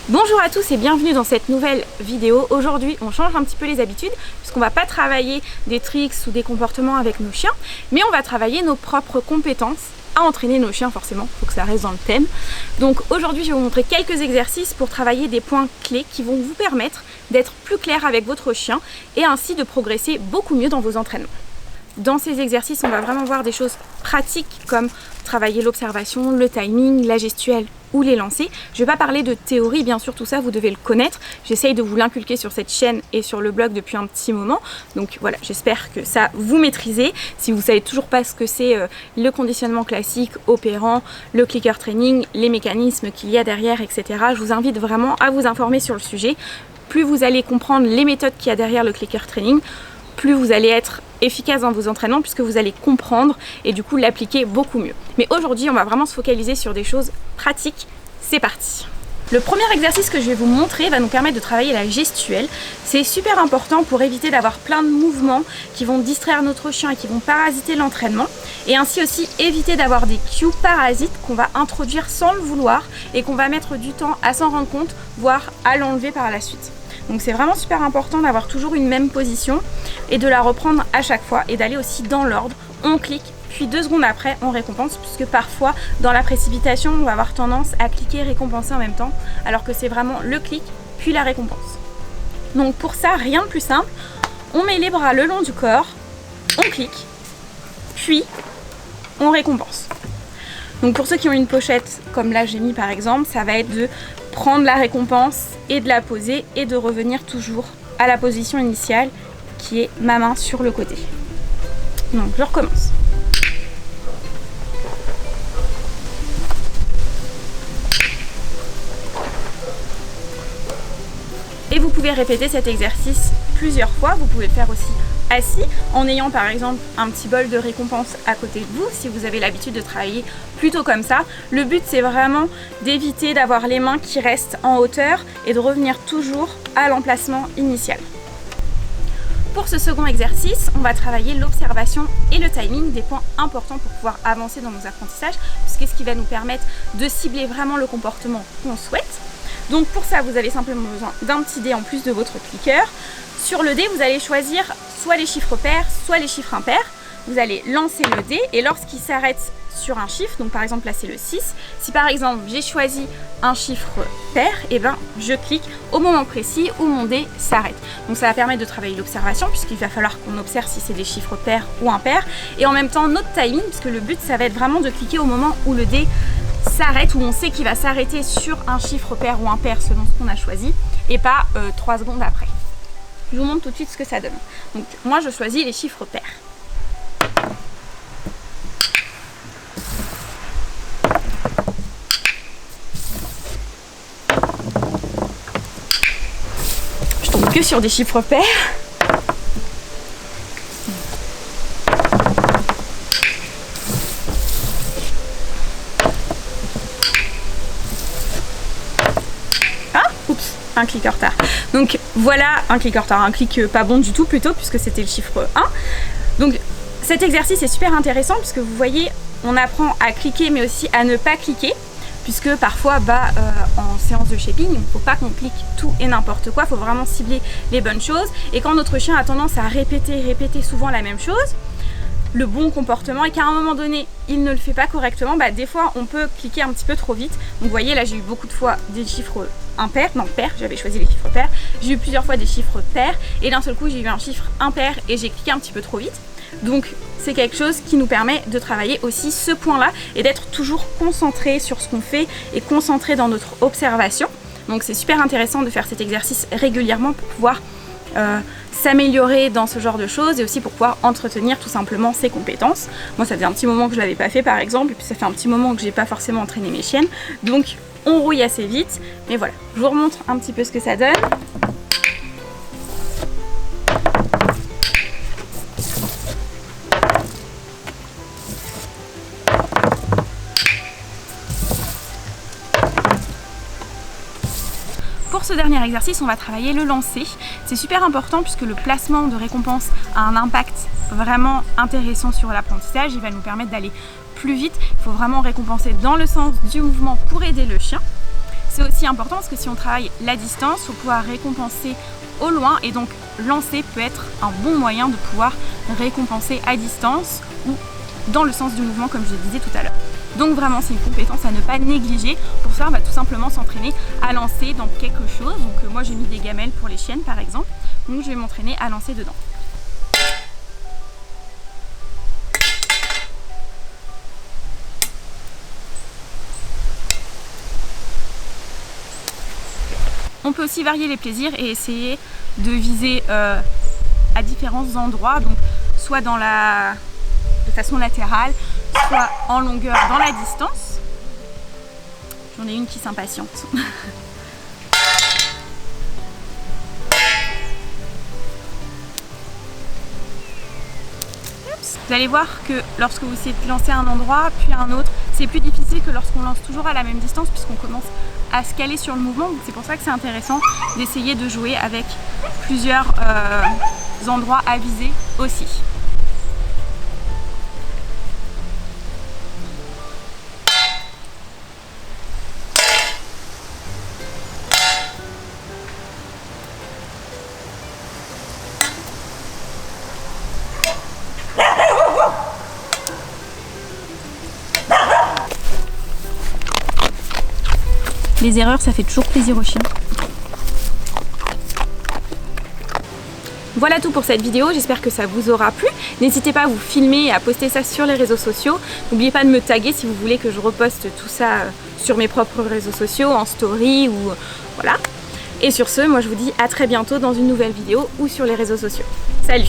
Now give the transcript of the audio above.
Bonjour à tous et bienvenue dans cette nouvelle vidéo. Aujourd'hui on change un petit peu les habitudes puisqu'on va pas travailler des tricks ou des comportements avec nos chiens, mais on va travailler nos propres compétences à entraîner nos chiens. Forcément, il faut que ça reste dans le thème. Donc aujourd'hui je vais vous montrer quelques exercices pour travailler des points clés qui vont vous permettre d'être plus clair avec votre chien et ainsi de progresser beaucoup mieux dans vos entraînements. Dans ces exercices, on va vraiment voir des choses pratiques comme travailler l'observation, le timing, la gestuelle ou les lancers. Je ne vais pas parler de théorie, bien sûr, tout ça vous devez le connaître. J'essaye de vous l'inculquer sur cette chaîne et sur le blog depuis un petit moment. Donc voilà, j'espère que ça vous maîtrisez. Si vous ne savez toujours pas ce que c'est le conditionnement classique, opérant, le clicker training, les mécanismes qu'il y a derrière, etc., je vous invite vraiment à vous informer sur le sujet. Plus vous allez comprendre les méthodes qu'il y a derrière le clicker training, plus vous allez être efficace dans vos entraînements puisque vous allez comprendre et du coup l'appliquer beaucoup mieux. Mais aujourd'hui, on va vraiment se focaliser sur des choses pratiques. C'est parti! Le premier exercice que je vais vous montrer va nous permettre de travailler la gestuelle. C'est super important pour éviter d'avoir plein de mouvements qui vont distraire notre chien et qui vont parasiter l'entraînement. Et ainsi aussi éviter d'avoir des cues parasites qu'on va introduire sans le vouloir et qu'on va mettre du temps à s'en rendre compte, voire à l'enlever par la suite. Donc c'est vraiment super important d'avoir toujours une même position et de la reprendre à chaque fois et d'aller aussi dans l'ordre. On clique, puis 2 secondes après on récompense, puisque parfois dans la précipitation on va avoir tendance à cliquer et récompenser en même temps, alors que c'est vraiment le clic puis la récompense. Donc pour ça, rien de plus simple, on met les bras le long du corps, on clique, puis on récompense. Donc pour ceux qui ont une pochette comme là j'ai mis par exemple, ça va être de prendre la récompense et de la poser et de revenir toujours à la position initiale qui est ma main sur le côté. Donc je recommence. Et vous pouvez répéter cet exercice plusieurs fois, vous pouvez le faire aussi assis en ayant par exemple un petit bol de récompense à côté de vous si vous avez l'habitude de travailler plutôt comme ça. Le but c'est vraiment d'éviter d'avoir les mains qui restent en hauteur et de revenir toujours à l'emplacement initial. Pour ce second exercice, on va travailler l'observation et le timing, des points importants pour pouvoir avancer dans nos apprentissages, puisque ce qui va nous permettre de cibler vraiment le comportement qu'on souhaite. Donc pour ça, vous avez simplement besoin d'un petit dé en plus de votre clicker. Sur le dé, vous allez choisir soit les chiffres pairs, soit les chiffres impairs. Vous allez lancer le dé et lorsqu'il s'arrête sur un chiffre, donc par exemple là c'est le 6, si par exemple j'ai choisi un chiffre pair, et ben je clique au moment précis où mon dé s'arrête. Donc ça va permettre de travailler l'observation puisqu'il va falloir qu'on observe si c'est des chiffres pairs ou impairs, et en même temps notre timing, puisque le but ça va être vraiment de cliquer au moment où le dé s'arrête, où on sait qu'il va s'arrêter sur un chiffre pair ou impair selon ce qu'on a choisi, et pas 3 secondes après. Je vous montre tout de suite ce que ça donne. Donc moi je choisis les chiffres pairs. Je tombe que sur des chiffres pairs. Un clic en retard. Donc voilà, un clic en retard, un clic pas bon du tout plutôt, puisque c'était le chiffre 1. Donc cet exercice est super intéressant puisque vous voyez, on apprend à cliquer mais aussi à ne pas cliquer, puisque parfois en séance de shaping, il ne faut pas qu'on clique tout et n'importe quoi, il faut vraiment cibler les bonnes choses. Et quand notre chien a tendance à répéter souvent la même chose, le bon comportement, et qu'à un moment donné il ne le fait pas correctement, des fois on peut cliquer un petit peu trop vite. Donc vous voyez là j'ai eu beaucoup de fois des chiffres impairs, non pairs, j'avais choisi les chiffres pairs, j'ai eu plusieurs fois des chiffres pairs et d'un seul coup j'ai eu un chiffre impair et j'ai cliqué un petit peu trop vite. Donc c'est quelque chose qui nous permet de travailler aussi ce point là et d'être toujours concentré sur ce qu'on fait et concentré dans notre observation. Donc c'est super intéressant de faire cet exercice régulièrement pour pouvoir s'améliorer dans ce genre de choses et aussi pour pouvoir entretenir tout simplement ses compétences. Moi ça faisait un petit moment que je l'avais pas fait par exemple, et puis ça fait un petit moment que j'ai pas forcément entraîné mes chiennes, donc on rouille assez vite, mais voilà, je vous remontre un petit peu ce que ça donne. Pour ce dernier exercice, on va travailler le lancer. C'est super important puisque le placement de récompense a un impact vraiment intéressant sur l'apprentissage. Il va nous permettre d'aller plus vite. Il faut vraiment récompenser dans le sens du mouvement pour aider le chien. C'est aussi important parce que si on travaille la distance, il faut pouvoir récompenser au loin, et donc lancer peut être un bon moyen de pouvoir récompenser à distance ou dans le sens du mouvement comme je le disais tout à l'heure. Donc vraiment c'est une compétence à ne pas négliger. Pour ça on va tout simplement s'entraîner à lancer dans quelque chose. Donc moi j'ai mis des gamelles pour les chiennes par exemple, donc je vais m'entraîner à lancer dedans. On peut aussi varier les plaisirs et essayer de viser à différents endroits, donc soit de façon latérale, soit en longueur dans la distance. J'en ai une qui s'impatiente. Vous allez voir que lorsque vous essayez de lancer à un endroit puis à un autre, c'est plus difficile que lorsqu'on lance toujours à la même distance puisqu'on commence à se caler sur le mouvement. C'est pour ça que c'est intéressant d'essayer de jouer avec plusieurs endroits à viser aussi. Les erreurs, ça fait toujours plaisir aux chiens. Voilà tout pour cette vidéo, j'espère que ça vous aura plu. N'hésitez pas à vous filmer et à poster ça sur les réseaux sociaux. N'oubliez pas de me taguer si vous voulez que je reposte tout ça sur mes propres réseaux sociaux, en story ou voilà. Et sur ce, moi je vous dis à très bientôt dans une nouvelle vidéo ou sur les réseaux sociaux. Salut!